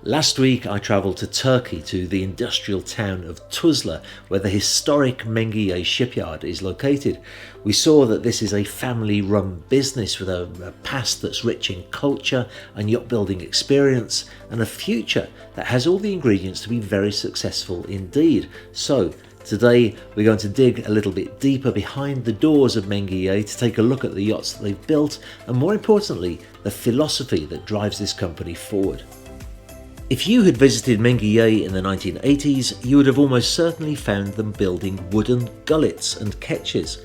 Last week I travelled to Turkey, to the industrial town of Tuzla, where the historic Mengi Yay shipyard is located. We saw that this is a family-run business with a past that's rich in culture and yacht building experience, and a future that has all the ingredients to be very successful indeed. So today we're going to dig a little bit deeper behind the doors of Mengi Yay to take a look at the yachts that they've built, and more importantly, the philosophy that drives this company forward. If you had visited Mengi Yay in the 1980s, you would have almost certainly found them building wooden gullets and ketches,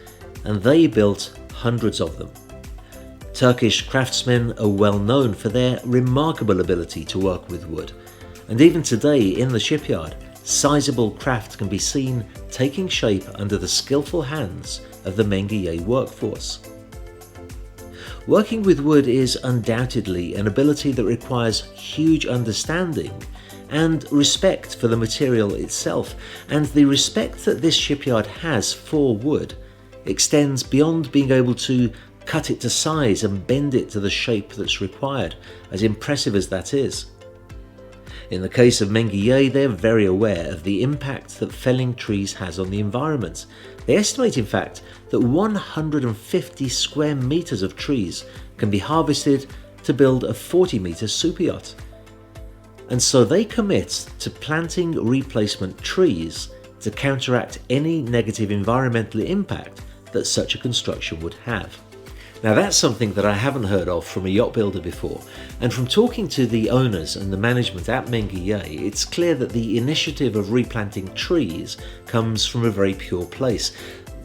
and they built hundreds of them. Turkish craftsmen are well known for their remarkable ability to work with wood, and even today in the shipyard, sizable craft can be seen taking shape under the skillful hands of the Mengi Yay workforce. Working with wood is undoubtedly an ability that requires huge understanding and respect for the material itself, and the respect that this shipyard has for wood extends beyond being able to cut it to size and bend it to the shape that's required, as impressive as that is. In the case of Mengi Yay, they're very aware of the impact that felling trees has on the environment. They estimate, in fact, that 150 square meters of trees can be harvested to build a 40-meter superyacht. And so they commit to planting replacement trees to counteract any negative environmental impact that such a construction would have. Now that's something that I haven't heard of from a yacht builder before, and from talking to the owners and the management at Mengi Yay, it's clear that the initiative of replanting trees comes from a very pure place.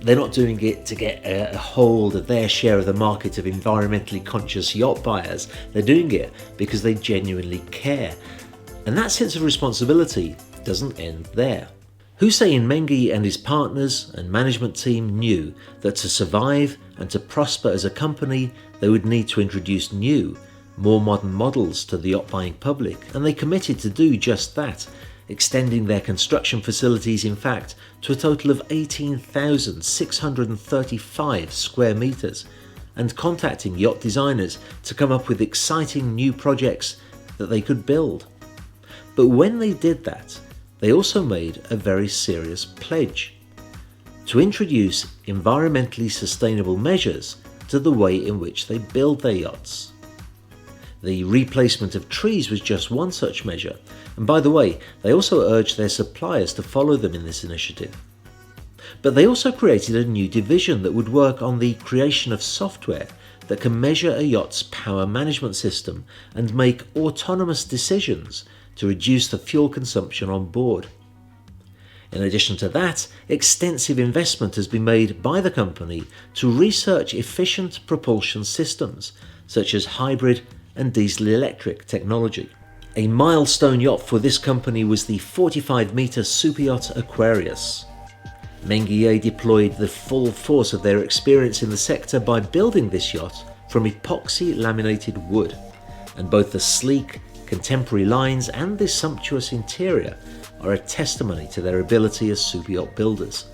They're not doing it to get a hold of their share of the market of environmentally conscious yacht buyers. They're doing it because they genuinely care. And that sense of responsibility doesn't end there. Hussein Mengi and his partners and management team knew that to survive and to prosper as a company, they would need to introduce new, more modern models to the yacht buying public, and they committed to do just that, extending their construction facilities, in fact, to a total of 18,635 square meters, and contacting yacht designers to come up with exciting new projects that they could build. But when they did that, they also made a very serious pledge: to introduce environmentally sustainable measures to the way in which they build their yachts. The replacement of trees was just one such measure, and by the way, they also urged their suppliers to follow them in this initiative. But they also created a new division that would work on the creation of software that can measure a yacht's power management system and make autonomous decisions to reduce the fuel consumption on board. In addition to that, extensive investment has been made by the company to research efficient propulsion systems, such as hybrid and diesel-electric technology. A milestone yacht for this company was the 45-meter superyacht Aquarius. Mengi Yay deployed the full force of their experience in the sector by building this yacht from epoxy laminated wood, and both the sleek, contemporary lines and this sumptuous interior are a testimony to their ability as superyacht builders.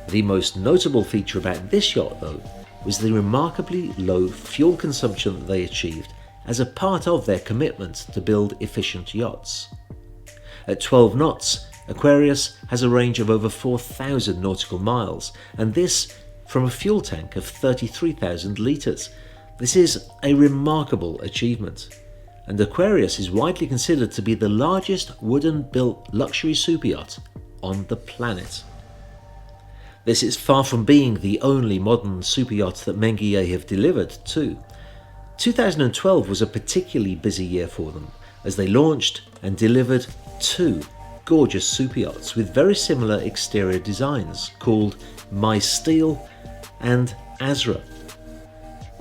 The most notable feature about this yacht, though, was the remarkably low fuel consumption that they achieved as a part of their commitment to build efficient yachts. At 12 knots, Aquarius has a range of over 4,000 nautical miles, and this from a fuel tank of 33,000 litres. This is a remarkable achievement, and Aquarius is widely considered to be the largest wooden-built luxury superyacht on the planet. This is far from being the only modern superyacht that Mengi Yay have delivered too. 2012 was a particularly busy year for them, as they launched and delivered two gorgeous superyachts with very similar exterior designs called My Steel and Azra.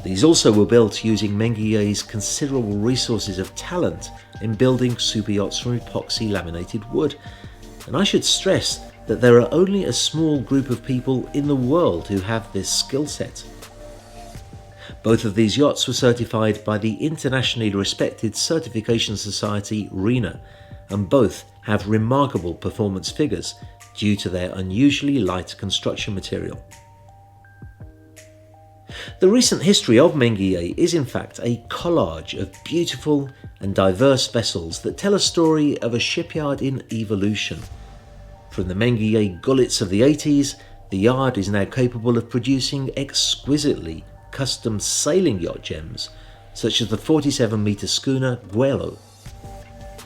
These also were built using Mengi Yay's considerable resources of talent in building superyachts from epoxy laminated wood, and I should stress that there are only a small group of people in the world who have this skill set. Both of these yachts were certified by the internationally respected certification society RENA, and both have remarkable performance figures due to their unusually light construction material. The recent history of Mengi Yay is in fact a collage of beautiful and diverse vessels that tell a story of a shipyard in evolution. From the Mengi Yay gulets of the 80s, the yard is now capable of producing exquisitely custom sailing yacht gems, such as the 47-metre schooner Guelo,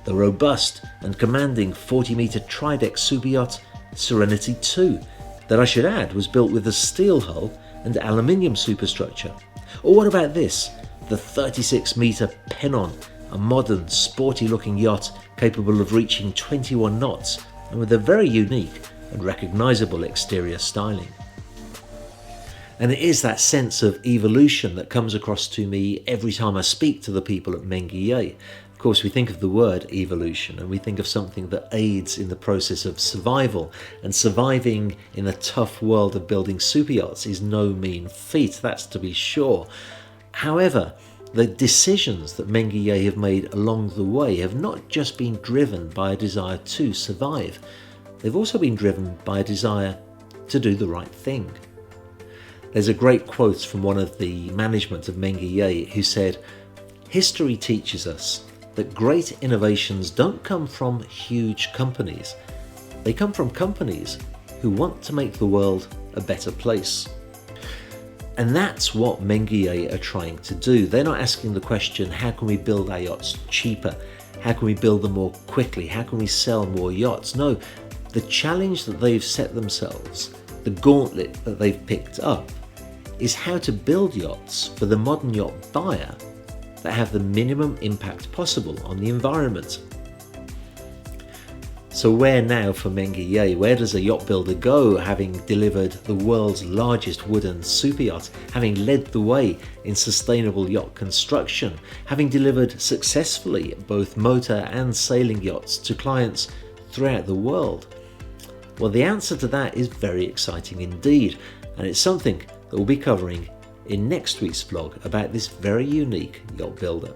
the robust and commanding 40-metre tri-deck superyacht Serenity II, that I should add was built with a steel hull and aluminium superstructure. Or what about this, the 36-metre Pennon, a modern, sporty-looking yacht capable of reaching 21 knots and with a very unique and recognisable exterior styling. And it is that sense of evolution that comes across to me every time I speak to the people at Mengi Yay. Of course, we think of the word evolution and we think of something that aids in the process of survival, and surviving in the tough world of building superyachts is no mean feat, that's to be sure. However, the decisions that Mengi Yay have made along the way have not just been driven by a desire to survive, they've also been driven by a desire to do the right thing. There's a great quote from one of the management of Mengi Yay who said, "History teaches us that great innovations don't come from huge companies. They come from companies who want to make the world a better place." And that's what Mengi Yay are trying to do. They're not asking the question, how can we build our yachts cheaper? How can we build them more quickly? How can we sell more yachts? No, the challenge that they've set themselves, the gauntlet that they've picked up, is how to build yachts for the modern yacht buyer that have the minimum impact possible on the environment. So where now for Mengi Yay? Where does a yacht builder go, having delivered the world's largest wooden superyacht, having led the way in sustainable yacht construction, having delivered successfully both motor and sailing yachts to clients throughout the world? Well, the answer to that is very exciting indeed, and it's something that we'll be covering in next week's vlog about this very unique yacht builder.